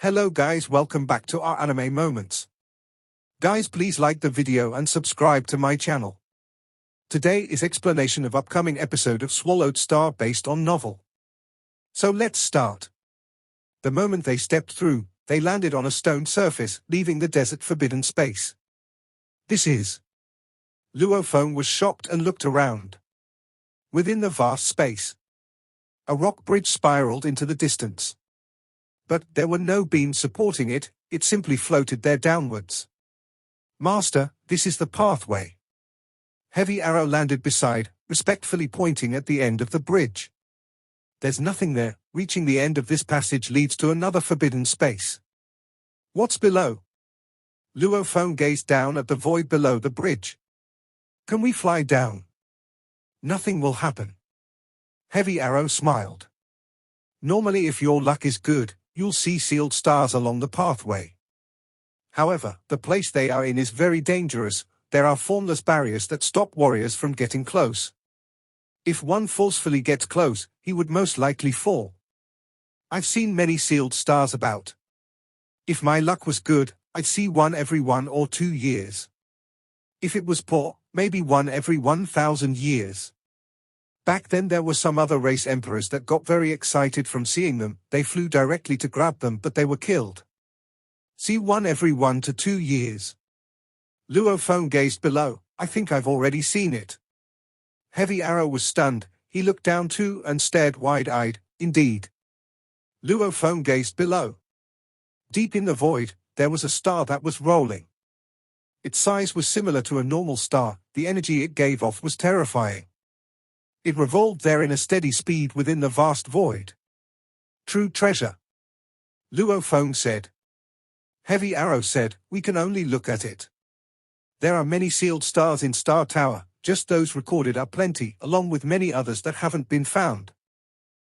Hello guys, welcome back to our anime moments. Guys, please like the video and subscribe to my channel. Today is explanation of upcoming episode of Swallowed Star based on novel. So let's start. The moment they stepped through, they landed on a stone surface, leaving the desert forbidden space. This is. Luophone was shocked and looked around. Within the vast space, a rock bridge spiraled into the distance. But there were no beams supporting it, it simply floated there downwards. Master, this is the pathway. Heavy Arrow landed beside, respectfully pointing at the end of the bridge. There's nothing there, reaching the end of this passage leads to another forbidden space. What's below? Luophone gazed down at the void below the bridge. Can we fly down? Nothing will happen. Heavy Arrow smiled. Normally if your luck is good, you'll see sealed stars along the pathway. However, the place they are in is very dangerous, there are formless barriers that stop warriors from getting close. If one forcefully gets close, he would most likely fall. I've seen many sealed stars about. If my luck was good, I'd see one every 1 or 2 years. If it was poor, maybe one every 1,000 years. Back then there were some other race emperors that got very excited from seeing them, they flew directly to grab them but they were killed. See one every 1 to 2 years. Luophone gazed below, I think I've already seen it. Heavy Arrow was stunned, he looked down too and stared wide-eyed, indeed. Luophone gazed below. Deep in the void, there was a star that was rolling. Its size was similar to a normal star, the energy it gave off was terrifying. It revolved there in a steady speed within the vast void. True treasure. Luophone said. Heavy Arrow said, we can only look at it. There are many sealed stars in Star Tower, just those recorded are plenty, along with many others that haven't been found.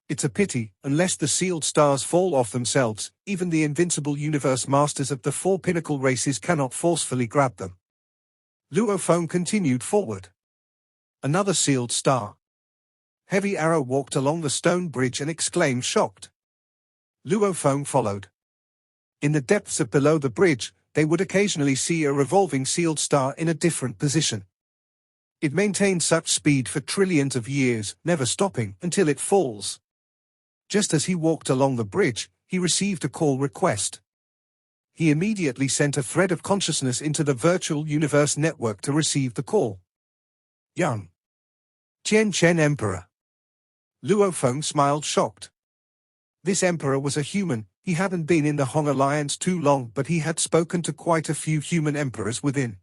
It's a pity, unless the sealed stars fall off themselves, even the invincible universe masters of the 4 pinnacle races cannot forcefully grab them. Luophone continued forward. Another sealed star. Heavy Arrow walked along the stone bridge and exclaimed shocked. Luophone followed. In the depths of below the bridge, they would occasionally see a revolving sealed star in a different position. It maintained such speed for trillions of years, never stopping until it falls. Just as he walked along the bridge, he received a call request. He immediately sent a thread of consciousness into the virtual universe network to receive the call. Young Chen Emperor. Luophone smiled shocked. This emperor was a human, he hadn't been in the Hong Alliance too long but he had spoken to quite a few human emperors within.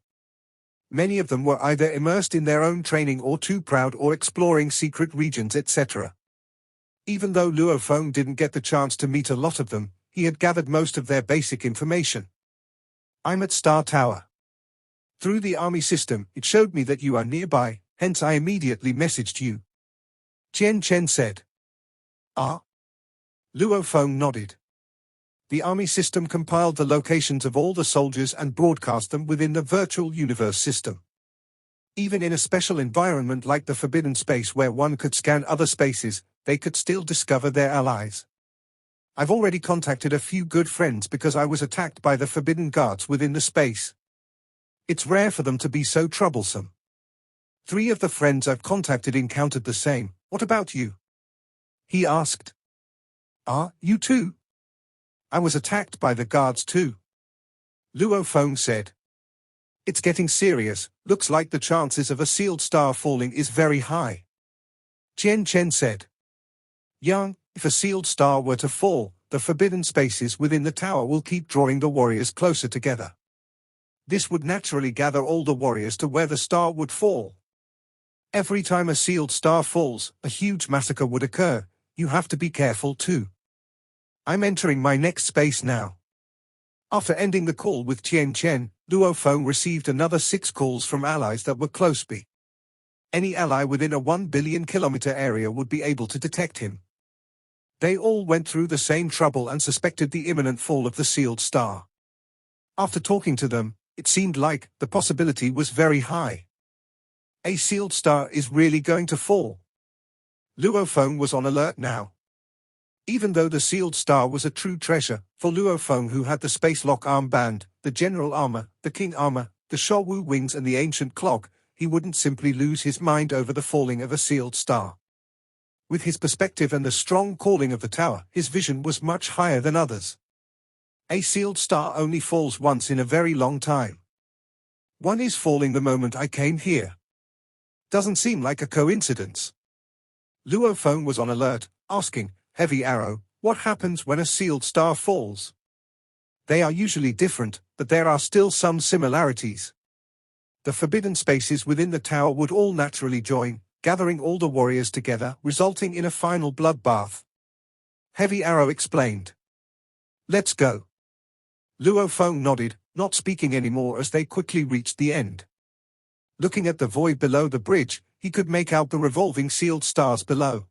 Many of them were either immersed in their own training or too proud or exploring secret regions etc. Even though Luophone didn't get the chance to meet a lot of them, he had gathered most of their basic information. I'm at Star Tower. Through the army system, it showed me that you are nearby, hence I immediately messaged you. Chen said. Ah? Luophone nodded. The army system compiled the locations of all the soldiers and broadcast them within the virtual universe system. Even in a special environment like the forbidden space where one could scan other spaces, they could still discover their allies. I've already contacted a few good friends because I was attacked by the forbidden guards within the space. It's rare for them to be so troublesome. 3 of the friends I've contacted encountered the same. What about you? He asked. Ah, you too? I was attacked by the guards too. Luophone said. It's getting serious, looks like the chances of a sealed star falling is very high. Chen said. Young, if a sealed star were to fall, the forbidden spaces within the tower will keep drawing the warriors closer together. This would naturally gather all the warriors to where the star would fall. Every time a sealed star falls, a huge massacre would occur, you have to be careful too. I'm entering my next space now. After ending the call with Chen, Luophone received another 6 calls from allies that were close by. Any ally within a 1 billion kilometer area would be able to detect him. They all went through the same trouble and suspected the imminent fall of the sealed star. After talking to them, it seemed like the possibility was very high. A sealed star is really going to fall. Luophone was on alert now. Even though the sealed star was a true treasure, for Luo Feng, who had the space lock armband, the general armor, the king armor, the Shawu wings and the ancient clock, he wouldn't simply lose his mind over the falling of a sealed star. With his perspective and the strong calling of the tower, his vision was much higher than others. A sealed star only falls once in a very long time. One is falling the moment I came here. Doesn't seem like a coincidence. Luo Feng was on alert, asking, Heavy Arrow, what happens when a sealed star falls? They are usually different, but there are still some similarities. The forbidden spaces within the tower would all naturally join, gathering all the warriors together, resulting in a final bloodbath. Heavy Arrow explained. Let's go. Luo Feng nodded, not speaking anymore as they quickly reached the end. Looking at the void below the bridge, he could make out the revolving sealed stars below.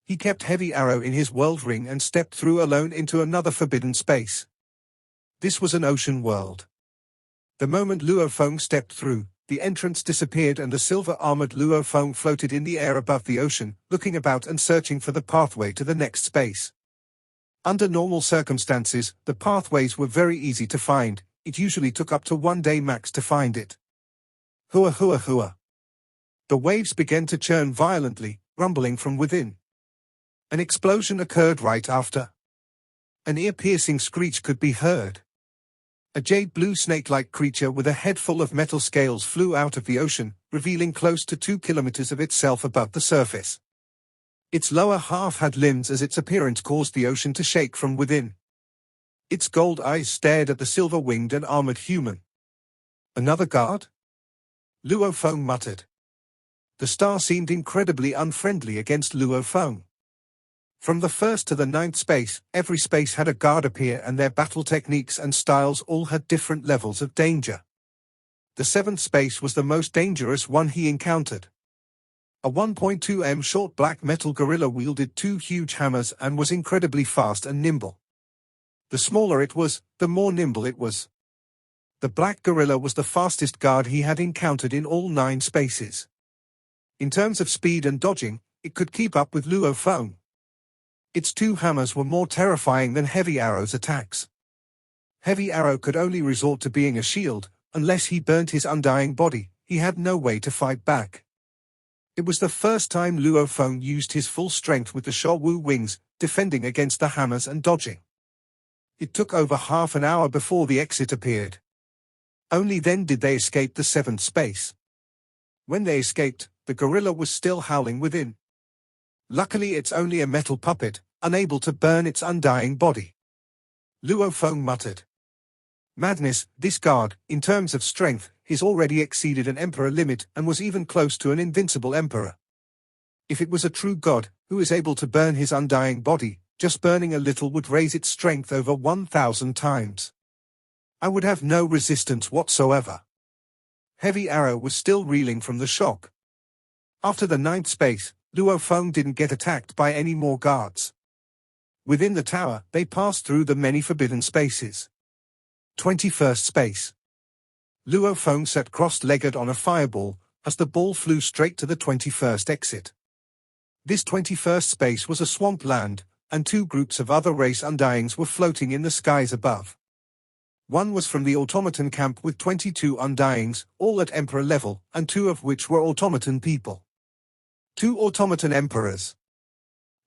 He kept Heavy Arrow in his world ring and stepped through alone into another forbidden space. This was an ocean world. The moment Luo Feng stepped through, the entrance disappeared and the silver-armored Luo Feng floated in the air above the ocean, looking about and searching for the pathway to the next space. Under normal circumstances, the pathways were very easy to find. It usually took up to 1 day max to find it. Hua hua hua. The waves began to churn violently, rumbling from within. An explosion occurred right after. An ear-piercing screech could be heard. A jade-blue snake-like creature with a head full of metal scales flew out of the ocean, revealing close to 2 kilometers of itself above the surface. Its lower half had limbs as its appearance caused the ocean to shake from within. Its gold eyes stared at the silver-winged and armored human. Another guard? Luo Feng muttered. The star seemed incredibly unfriendly against Luo Feng. From the first to the 9th space, every space had a guard appear and their battle techniques and styles all had different levels of danger. The 7th space was the most dangerous one he encountered. A 1.2 m short black metal gorilla wielded 2 huge hammers and was incredibly fast and nimble. The smaller it was, the more nimble it was. The black gorilla was the fastest guard he had encountered in all 9 spaces. In terms of speed and dodging, it could keep up with Luo Feng. Its 2 hammers were more terrifying than Heavy Arrow's attacks. Heavy Arrow could only resort to being a shield. Unless he burnt his undying body, he had no way to fight back. It was the first time Luo Feng used his full strength with the Shawu wings, defending against the hammers and dodging. It took over half an hour before the exit appeared. Only then did they escape the 7th space. When they escaped, the gorilla was still howling within. Luckily it's only a metal puppet, unable to burn its undying body. Luo Feng muttered. Madness, this guard, in terms of strength, has already exceeded an emperor limit and was even close to an invincible emperor. If it was a true god, who is able to burn his undying body, just burning a little would raise its strength over 1,000 times. I would have no resistance whatsoever. Heavy Arrow was still reeling from the shock. After the 9th space, Luo Feng didn't get attacked by any more guards. Within the tower, they passed through the many forbidden spaces. 21st space. Luo Feng sat cross-legged on a fireball, as the ball flew straight to the 21st exit. This 21st space was a swamp land, and 2 groups of other race undyings were floating in the skies above. One was from the Automaton camp with 22 undyings, all at emperor level, and 2 of which were automaton people. 2 automaton emperors.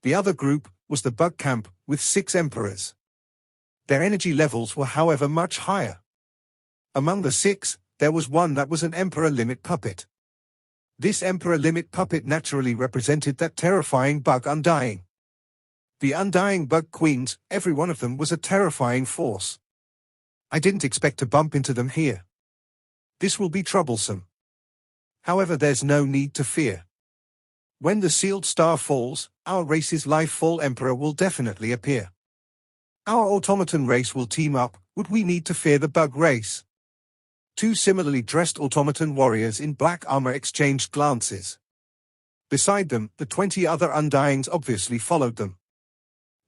The other group was the bug camp, with 6 emperors. Their energy levels were however much higher. Among the 6, there was one that was an emperor limit puppet. This emperor limit puppet naturally represented that terrifying bug undying. The undying bug queens, every one of them was a terrifying force. I didn't expect to bump into them here. This will be troublesome. However, there's no need to fear. When the sealed star falls, our race's life-fall emperor will definitely appear. Our automaton race will team up. Would we need to fear the bug race? 2 similarly dressed automaton warriors in black armor exchanged glances. Beside them, the 20 other undyings obviously followed them.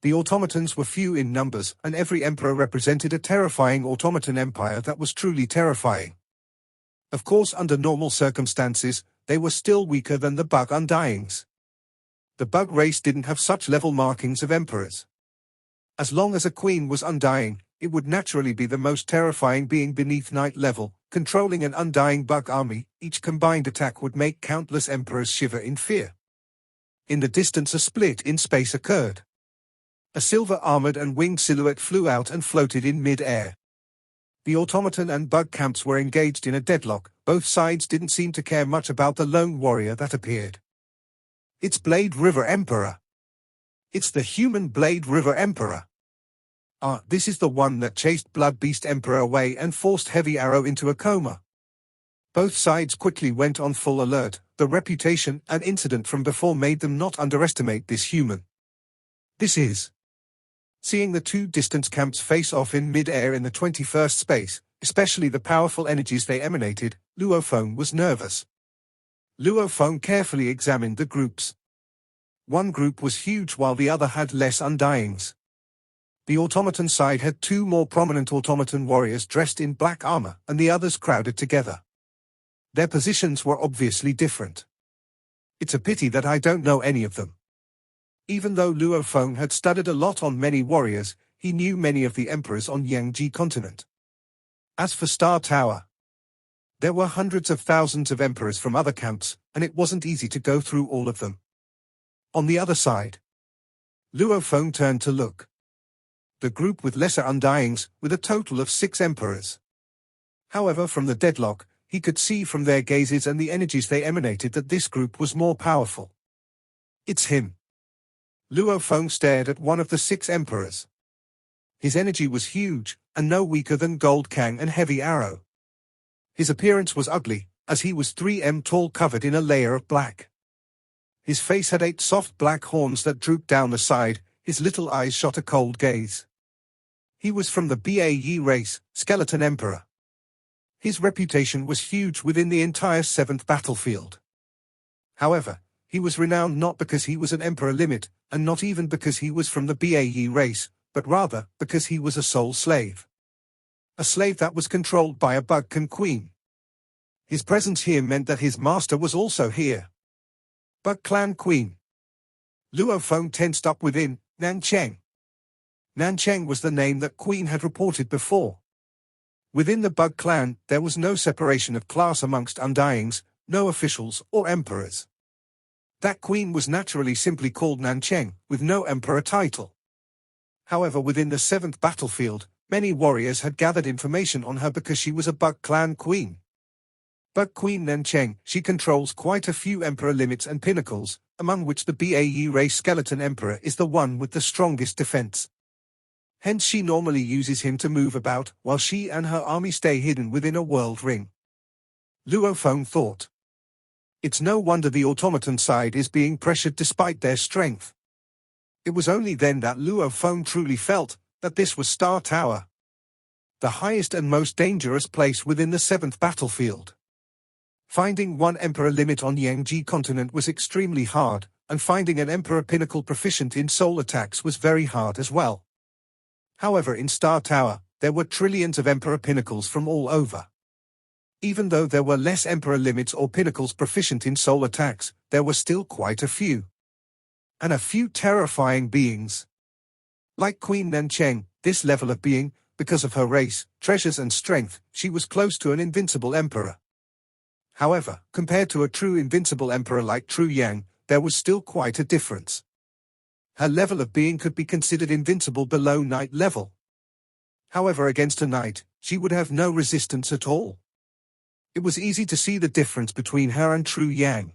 The automatons were few in numbers, and every emperor represented a terrifying automaton empire that was truly terrifying. Of course, under normal circumstances, they were still weaker than the bug undyings. The bug race didn't have such level markings of emperors. As long as a queen was undying, it would naturally be the most terrifying being beneath night level, controlling an undying bug army. Each combined attack would make countless emperors shiver in fear. In the distance, a split in space occurred. A silver-armored and winged silhouette flew out and floated in mid-air. The automaton and bug camps were engaged in a deadlock. Both sides didn't seem to care much about the lone warrior that appeared. It's Blade River Emperor. It's the human Blade River Emperor. This is the one that chased Blood Beast Emperor away and forced Heavy Arrow into a coma. Both sides quickly went on full alert. The reputation and incident from before made them not underestimate this human. This is. Seeing the two distant camps face off in mid-air in the 21st space, especially the powerful energies they emanated, Luophone was nervous. Luophone carefully examined the groups. One group was huge while the other had less undyings. The automaton side had two more prominent automaton warriors dressed in black armor, and the others crowded together. Their positions were obviously different. It's a pity that I don't know any of them. Even though Luophone had studied a lot on many warriors, he knew many of the emperors on Yangji continent. As for Star Tower, there were hundreds of thousands of emperors from other camps, and it wasn't easy to go through all of them. On the other side, Luophone turned to look. The group with lesser undyings, with a total of 6 emperors. However, from the deadlock, he could see from their gazes and the energies they emanated that this group was more powerful. It's him. Luophone stared at one of the 6 emperors. His energy was huge, and no weaker than Gold Kang and Heavy Arrow. His appearance was ugly, as he was 3 m tall, covered in a layer of black. His face had 8 soft black horns that drooped down the side. His little eyes shot a cold gaze. He was from the BAE race, Skeleton Emperor. His reputation was huge within the entire 7th battlefield. However, he was renowned not because he was an Emperor limit, and not even because he was from the BAE race, but rather because he was a soul slave. A slave that was controlled by a Bugcan queen. His presence here meant that his master was also here. Bug Clan Queen. Luophone tensed up within. Nancheng. Nancheng was the name that Queen had reported before. Within the Bug clan, there was no separation of class amongst undyings, no officials or emperors. That queen was naturally simply called Nancheng, with no emperor title. However, within the 7th battlefield, many warriors had gathered information on her because she was a Bug clan queen. Bug Queen Nancheng, she controls quite a few emperor limits and pinnacles, among which the BAE race Skeleton Emperor is the one with the strongest defense. Hence she normally uses him to move about, while she and her army stay hidden within a world ring. Luophone thought. It's no wonder the automaton side is being pressured despite their strength. It was only then that Luophone truly felt that this was Star Tower, the highest and most dangerous place within the 7th battlefield. Finding one emperor limit on Yangji continent was extremely hard, and finding an emperor pinnacle proficient in soul attacks was very hard as well. However, in Star Tower, there were trillions of emperor pinnacles from all over. Even though there were less emperor limits or pinnacles proficient in soul attacks, there were still quite a few. And a few terrifying beings. Like Queen Nancheng, this level of being, because of her race, treasures and strength, she was close to an invincible emperor. However, compared to a true invincible emperor like True Yang, there was still quite a difference. Her level of being could be considered invincible below knight level. However, against a knight, she would have no resistance at all. It was easy to see the difference between her and True Yang.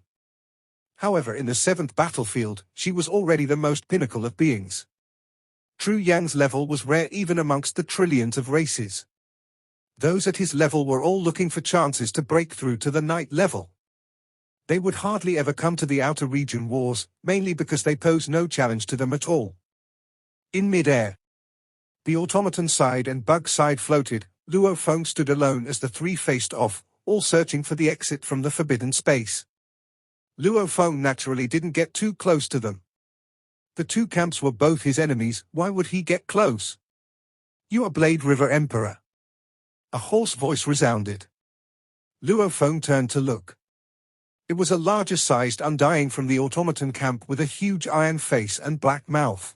However, in the 7th battlefield, she was already the most pinnacle of beings. True Yang's level was rare even amongst the trillions of races. Those at his level were all looking for chances to break through to the knight level. They would hardly ever come to the outer region wars, mainly because they posed no challenge to them at all. In mid-air, the automaton side and bug side floated. Luophone stood alone as the 3 faced off, all searching for the exit from the forbidden space. Luophone naturally didn't get too close to them. The 2 camps were both his enemies. Why would he get close? You are Blade River Emperor. A hoarse voice resounded. Luophone turned to look. It was a larger-sized undying from the automaton camp with a huge iron face and black mouth.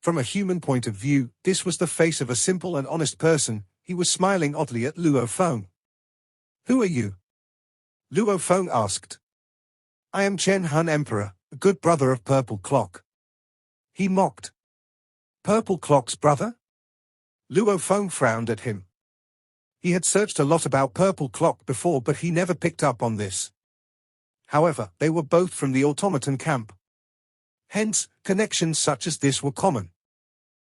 From a human point of view, this was the face of a simple and honest person. He was smiling oddly at Luo Feng. "Who are you?" Luo Feng asked. "I am Chen Hun Emperor, a good brother of Purple Clock." He mocked. Purple Clock's brother? Luo Feng frowned at him. He had searched a lot about Purple Clock before, but he never picked up on this. However, they were both from the automaton camp. Hence, connections such as this were common.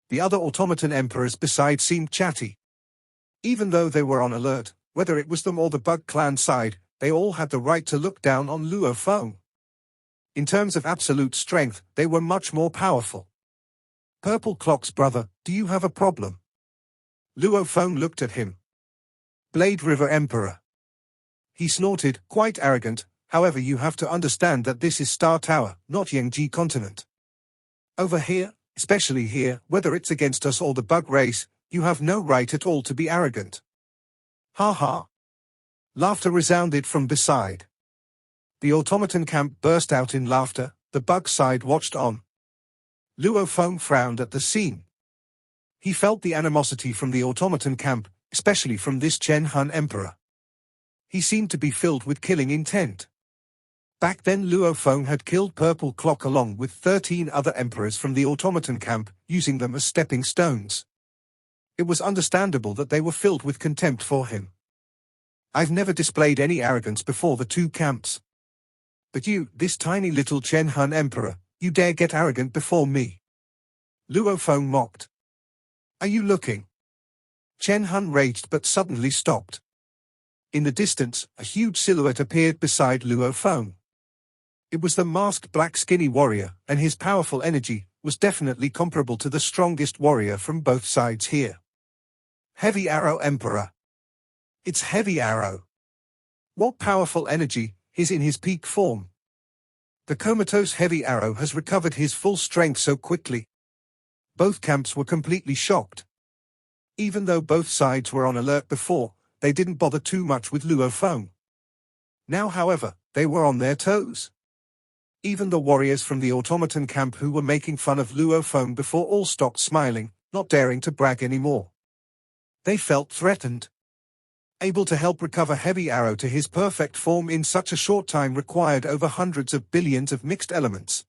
The other automaton emperors besides seemed chatty. Even though they were on alert, whether it was them or the Bug Clan side, they all had the right to look down on Luo Feng. In terms of absolute strength, they were much more powerful. "Purple Clock's brother, do you have a problem?" Luo Feng looked at him. "Blade River Emperor." He snorted, quite arrogant. "However, you have to understand that this is Star Tower, not Yangji continent. Over here, especially here, whether it's against us or the bug race, you have no right at all to be arrogant." "Ha ha." Laughter resounded from beside. The automaton camp burst out in laughter. The bug side watched on. Luo Feng frowned at the scene. He felt the animosity from the automaton camp, especially from this Chen Hun Emperor. He seemed to be filled with killing intent. Back then Luo Feng had killed Purple Clock along with 13 other emperors from the automaton camp, using them as stepping stones. It was understandable that they were filled with contempt for him. "I've never displayed any arrogance before the two camps. But you, this tiny little Chen Hun Emperor, you dare get arrogant before me?" Luo Feng mocked. "Are you looking?" Chen Hun raged but suddenly stopped. In the distance, a huge silhouette appeared beside Luo Feng. It was the masked black skinny warrior, and his powerful energy was definitely comparable to the strongest warrior from both sides here. Heavy Arrow Emperor. It's Heavy Arrow. What powerful energy is in his peak form. The comatose Heavy Arrow has recovered his full strength so quickly. Both camps were completely shocked. Even though both sides were on alert before, they didn't bother too much with Luo Feng. Now, however, they were on their toes. Even the warriors from the automaton camp who were making fun of Luo Feng before all stopped smiling, not daring to brag anymore. They felt threatened. Able to help recover Heavy Arrow to his perfect form in such a short time required over hundreds of billions of mixed elements.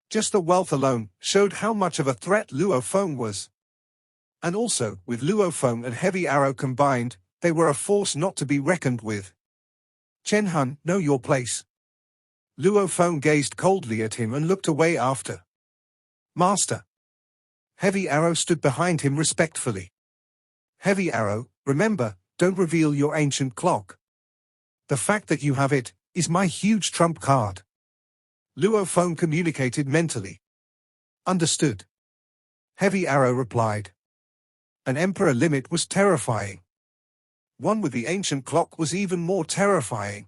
Just the wealth alone showed how much of a threat Luo Feng was. And also, with Luo Feng and Heavy Arrow combined, they were a force not to be reckoned with. "Chen Hun, know your place." Luo Feng gazed coldly at him and looked away after. "Master." Heavy Arrow stood behind him respectfully. "Heavy Arrow, remember, don't reveal your ancient clock. The fact that you have it is my huge trump card." Luo Feng communicated mentally. "Understood." Heavy Arrow replied. An emperor limit was terrifying. One with the ancient clock was even more terrifying.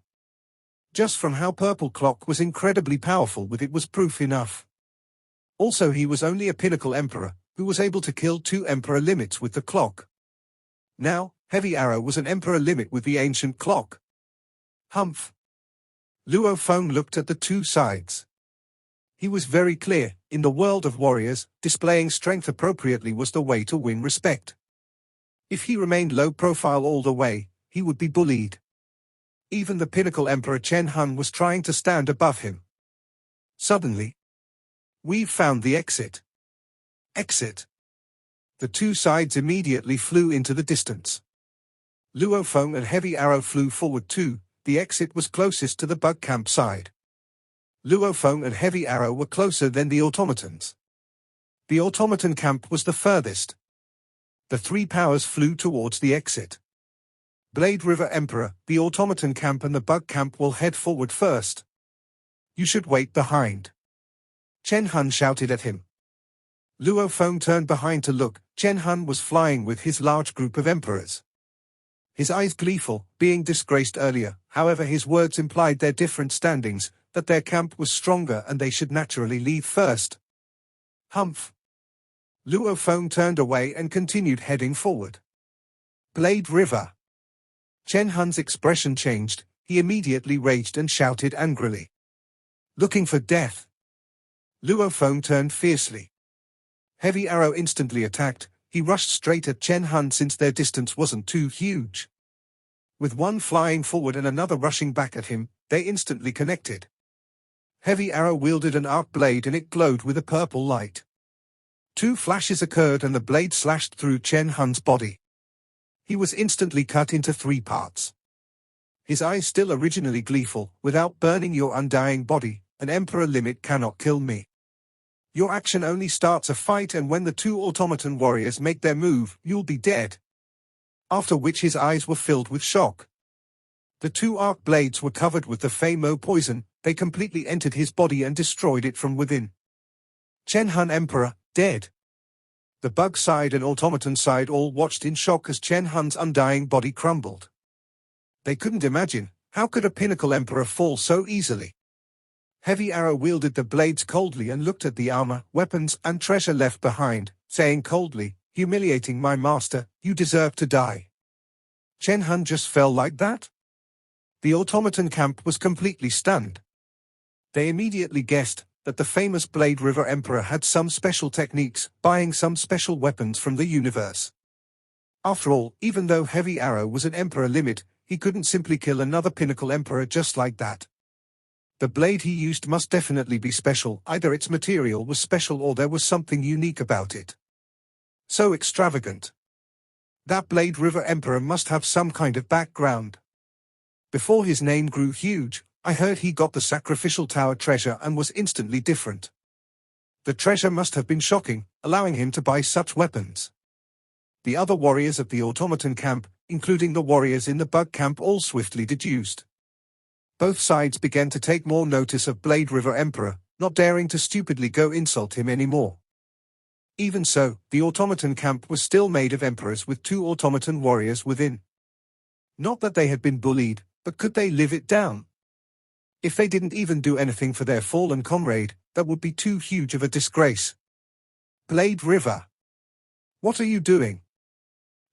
Just from how Purple Clock was incredibly powerful with it was proof enough. Also, he was only a pinnacle emperor, who was able to kill 2 emperor limits with the clock. Now, Heavy Arrow was an emperor limit with the ancient clock. Humph. Luo Feng looked at the two sides. He was very clear, in the world of warriors, displaying strength appropriately was the way to win respect. If he remained low profile all the way, he would be bullied. Even the pinnacle emperor Chen Hun was trying to stand above him. Suddenly, "We've found the exit." Exit. The two sides immediately flew into the distance. Luo Feng and Heavy Arrow flew forward too. The exit was closest to the bug camp side. Luo Feng and Heavy Arrow were closer than the automatons. The automaton camp was the furthest. The 3 powers flew towards the exit. Blade River Emperor, the automaton camp and the bug camp will head forward first. You should wait behind. Chen Hun shouted at him. Luo Feng turned behind to look. Chen Hun was flying with his large group of emperors. His eyes gleeful, being disgraced earlier, however his words implied their different standings, that their camp was stronger and they should naturally leave first. Humph. Luo Feng turned away and continued heading forward. Blade River. Chen Hun's expression changed. he immediately raged and shouted angrily. Looking for death. Luo Feng turned fiercely. Heavy Arrow instantly attacked. He rushed straight at Chen Han since their distance wasn't too huge. With one flying forward and another rushing back at him, they instantly connected. Heavy Arrow wielded an arc blade and it glowed with a purple light. Two flashes occurred and the blade slashed through Chen Han's body. He was instantly cut into 3 parts. His eyes still originally gleeful, without burning your undying body, an emperor limit cannot kill me. Your action only starts a fight, and when the 2 automaton warriors make their move, you'll be dead. After which his eyes were filled with shock. The 2 arc blades were covered with the Fei Mo poison. They completely entered his body and destroyed it from within. Chen Han Emperor, dead. The bug side and automaton side all watched in shock as Chen Han's undying body crumbled. They couldn't imagine, how could a pinnacle emperor fall so easily? Heavy Arrow wielded the blades coldly and looked at the armor, weapons, and treasure left behind, saying coldly, humiliating my master, you deserve to die. Chen Han just fell like that? The automaton camp was completely stunned. They immediately guessed that the famous Blade River Emperor had some special techniques, buying some special weapons from the universe. After all, even though Heavy Arrow was an emperor limit, he couldn't simply kill another pinnacle emperor just like that. The blade he used must definitely be special, either its material was special or there was something unique about it. So extravagant. That Blade River Emperor must have some kind of background. Before his name grew huge, I heard he got the sacrificial tower treasure and was instantly different. The treasure must have been shocking, allowing him to buy such weapons. The other warriors of the automaton camp, including the warriors in the bug camp, all swiftly deduced. Both sides began to take more notice of Blade River Emperor, not daring to stupidly go insult him anymore. Even so, the automaton camp was still made of emperors with 2 automaton warriors within. Not that they had been bullied, but could they live it down? If they didn't even do anything for their fallen comrade, that would be too huge of a disgrace. Blade River. What are you doing?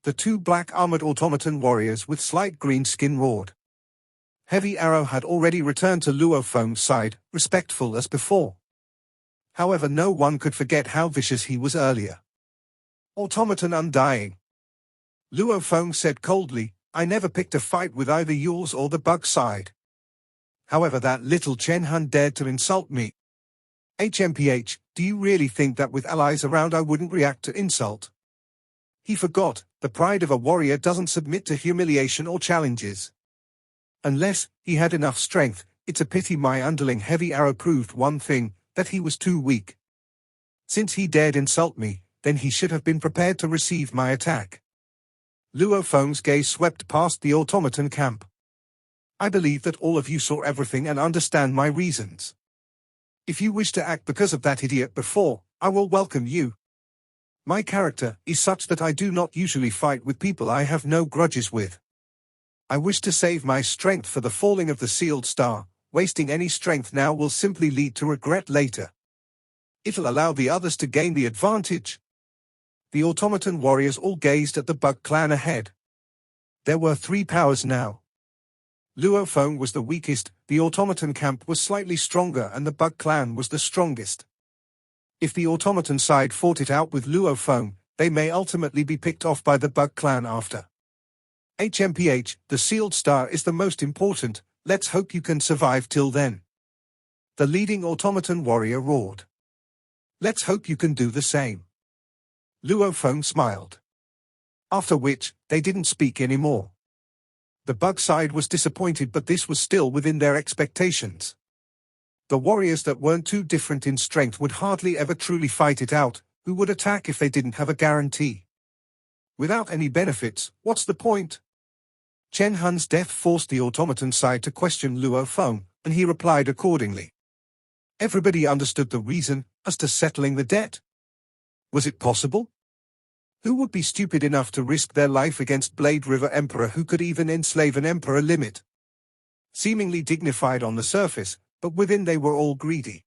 The 2 black-armored automaton warriors with slight green skin roared. Heavy Arrow had already returned to Luo Feng's side, respectful as before. However, no one could forget how vicious he was earlier. Automaton undying. Luo Feng said coldly, I never picked a fight with either yours or the bug side. However, that little Chen Han dared to insult me. HMPH, do you really think that with allies around I wouldn't react to insult? He forgot, the pride of a warrior doesn't submit to humiliation or challenges. Unless he had enough strength, it's a pity my underling Heavy Arrow proved one thing, that he was too weak. Since he dared insult me, then he should have been prepared to receive my attack. Luo Feng's gaze swept past the automaton camp. I believe that all of you saw everything and understand my reasons. If you wish to act because of that idiot before, I will welcome you. My character is such that I do not usually fight with people I have no grudges with. I wish to save my strength for the falling of the sealed star. Wasting any strength now will simply lead to regret later. It'll allow the others to gain the advantage. The automaton warriors all gazed at the bug clan ahead. There were 3 powers now. Luo Feng was the weakest, the automaton camp was slightly stronger, and the bug clan was the strongest. If the automaton side fought it out with Luo Feng, they may ultimately be picked off by the bug clan after. HMPH, the sealed star is the most important, let's hope you can survive till then. The leading automaton warrior roared. Let's hope you can do the same. Luo Feng smiled. After which, they didn't speak anymore. The bug side was disappointed, but this was still within their expectations. The warriors that weren't too different in strength would hardly ever truly fight it out, who would attack if they didn't have a guarantee? Without any benefits, what's the point? Chen Han's death forced the automaton side to question Luo Feng, and he replied accordingly. Everybody understood the reason, as to settling the debt. Was it possible? Who would be stupid enough to risk their life against Blade River Emperor, who could even enslave an emperor limit? Seemingly dignified on the surface, but within they were all greedy.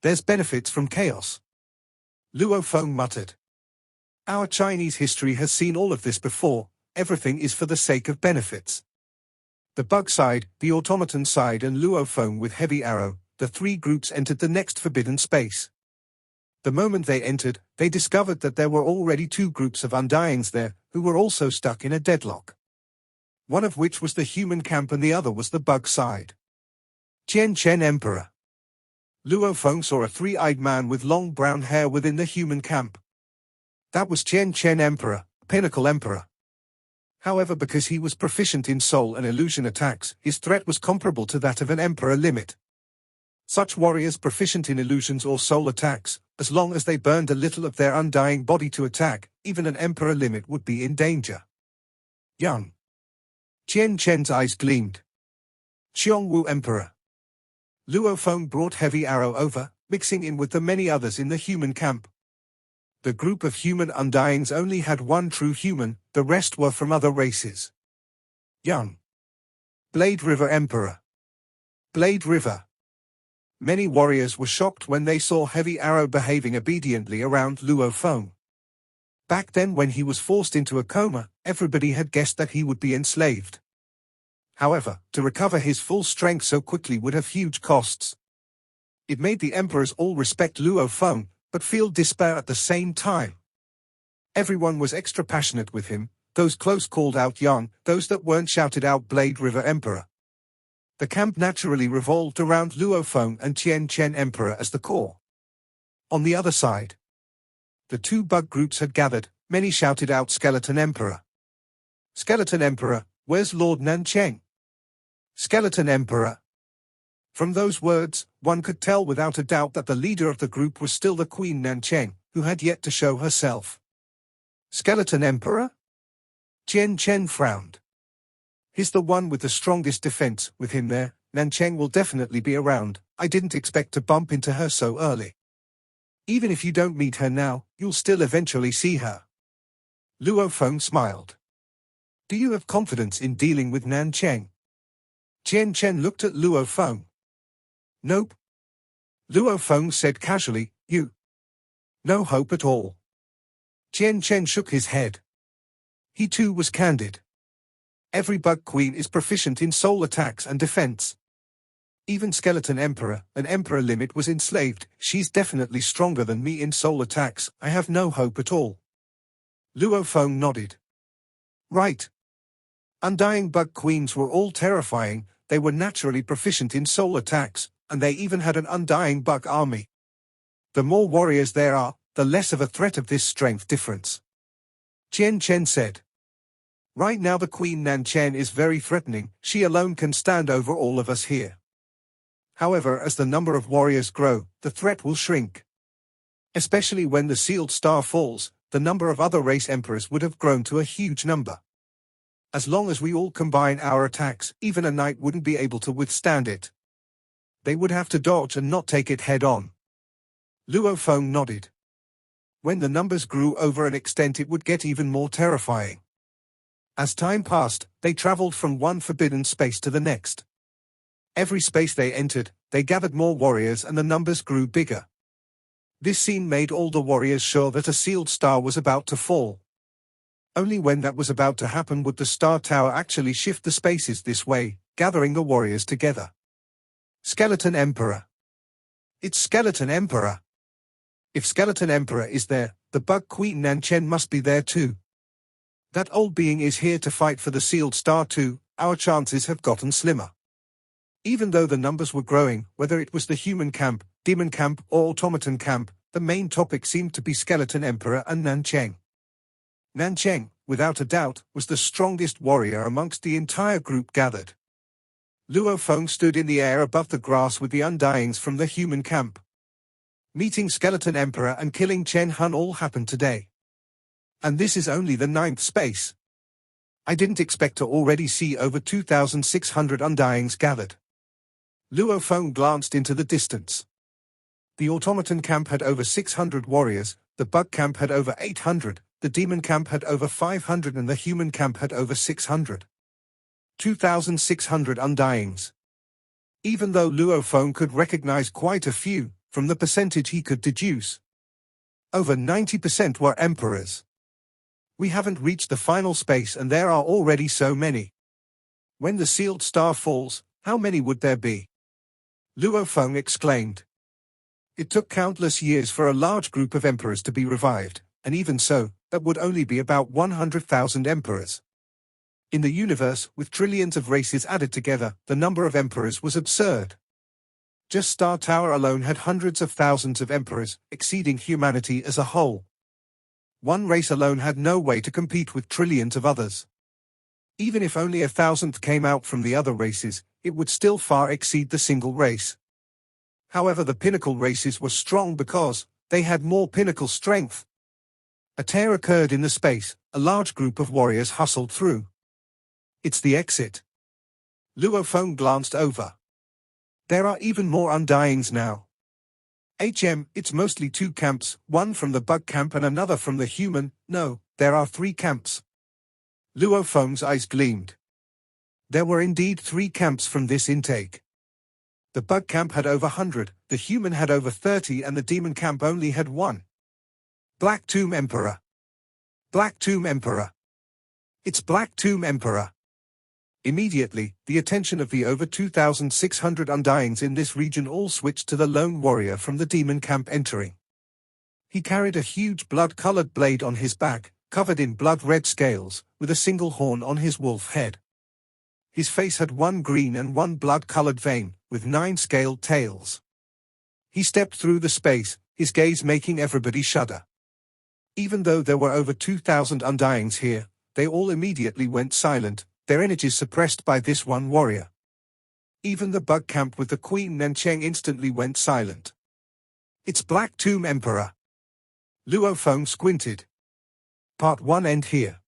There's benefits from chaos. Luo Feng muttered. Our Chinese history has seen all of this before, everything is for the sake of benefits. The bug side, the automaton side and Luophone with heavy arrow, the three groups entered the next forbidden space. The moment they entered, they discovered that there were already two groups of undyings there, who were also stuck in a deadlock. One of which was the human camp and the other was the bug side. Chen Chen Emperor. Luophone saw a three-eyed man with long brown hair within the human camp. That was Chen Chen Emperor, Pinnacle Emperor. However, because he was proficient in soul and illusion attacks, his threat was comparable to that of an Emperor limit. Such warriors proficient in illusions or soul attacks, as long as they burned a little of their undying body to attack, even an Emperor limit would be in danger. Young. Chen Chen's eyes gleamed. Xiongwu Emperor. Luophone brought heavy arrow over, mixing in with the many others in the human camp. The group of human undyings only had one true human, the rest were from other races. Young. Blade River Emperor. Blade River. Many warriors were shocked when they saw Heavy Arrow behaving obediently around Luophone. Back then, when he was forced into a coma, everybody had guessed that he would be enslaved. However, to recover his full strength so quickly would have huge costs. It made the emperors all respect Luophone, but feel despair at the same time. Everyone was extra passionate with him, those close called out Yang, those that weren't shouted out Blade River Emperor. The camp naturally revolved around Luophone and Chen Chen Emperor as the core. On the other side, the two bug groups had gathered, many shouted out Skeleton Emperor. Skeleton Emperor, where's Lord Nancheng? Skeleton Emperor. From those words, one could tell without a doubt that the leader of the group was still the Queen Nancheng, who had yet to show herself. Skeleton Emperor? Chen Chen frowned. He's the one with the strongest defense. With him there, Nancheng will definitely be around. I didn't expect to bump into her so early. Even if you don't meet her now, you'll still eventually see her. Luophone smiled. Do you have confidence in dealing with Nancheng? Chen Chen looked at Luophone. Nope. Luophone said casually, you. No hope at all. Chen Chen shook his head. He too was candid. Every bug queen is proficient in soul attacks and defense. Even Skeleton Emperor, an Emperor limit, was enslaved. She's definitely stronger than me in soul attacks. I have no hope at all. Luophone nodded. Right. Undying bug queens were all terrifying. They were naturally proficient in soul attacks, and they even had an undying bug army. The more warriors there are, the less of a threat of this strength difference. Chen Chen said. Right now the Queen Nancheng is very threatening. She alone can stand over all of us here. However, as the number of warriors grow, the threat will shrink. Especially when the sealed star falls, the number of other race emperors would have grown to a huge number. As long as we all combine our attacks, even a knight wouldn't be able to withstand it. They would have to dodge and not take it head-on. Luophone nodded. When the numbers grew over an extent, it would get even more terrifying. As time passed, they traveled from one forbidden space to the next. Every space they entered, they gathered more warriors and the numbers grew bigger. This scene made all the warriors sure that a sealed star was about to fall. Only when that was about to happen would the star tower actually shift the spaces this way, gathering the warriors together. Skeleton Emperor. It's Skeleton Emperor. If Skeleton Emperor is there, the bug Queen Nancheng must be there too. That old being is here to fight for the sealed star too. Our chances have gotten slimmer. Even though the numbers were growing, whether it was the human camp, demon camp or automaton camp, the main topic seemed to be Skeleton Emperor and Nancheng. Nancheng, without a doubt, was the strongest warrior amongst the entire group gathered. Luophone stood in the air above the grass with the undyings from the human camp. Meeting Skeleton Emperor and killing Chen Hun all happened today. And this is only the 9th space. I didn't expect to already see over 2,600 undyings gathered. Luophone glanced into the distance. The automaton camp had over 600 warriors, the bug camp had over 800, the demon camp had over 500 and the human camp had over 600. 2,600 undyings. Even though Luophone could recognize quite a few, from the percentage he could deduce, over 90% were emperors. We haven't reached the final space and there are already so many. When the sealed star falls, how many would there be? Luo Feng exclaimed. It took countless years for a large group of emperors to be revived, and even so, that would only be about 100,000 emperors. In the universe, with trillions of races added together, the number of emperors was absurd. Just Star Tower alone had hundreds of thousands of emperors, exceeding humanity as a whole. One race alone had no way to compete with trillions of others. Even if only 1,000th came out from the other races, it would still far exceed the single race. However, the pinnacle races were strong because they had more pinnacle strength. A tear occurred in the space, a large group of warriors hustled through. It's the exit. Luo Feng glanced over. There are even more undyings now. It's mostly two camps, one from the bug camp and another from the human. No, there are 3 camps. Luo Feng's eyes gleamed. There were indeed 3 camps from this intake. The bug camp had over 100, the human had over 30 and the demon camp only had 1. Black Tomb Emperor. Black Tomb Emperor. It's Black Tomb Emperor. Immediately, the attention of the over 2,600 undyings in this region all switched to the lone warrior from the demon camp entering. He carried a huge blood-colored blade on his back, covered in blood-red scales, with a single horn on his wolf head. His face had 1 green and 1 blood-colored vein, with 9 scaled tails. He stepped through the space, his gaze making everybody shudder. Even though there were over 2,000 undyings here, they all immediately went silent, their energies suppressed by this one warrior. Even the bug camp with the Queen Nancheng instantly went silent. It's Black Tomb Emperor. Luo Feng squinted. Part 1 end here.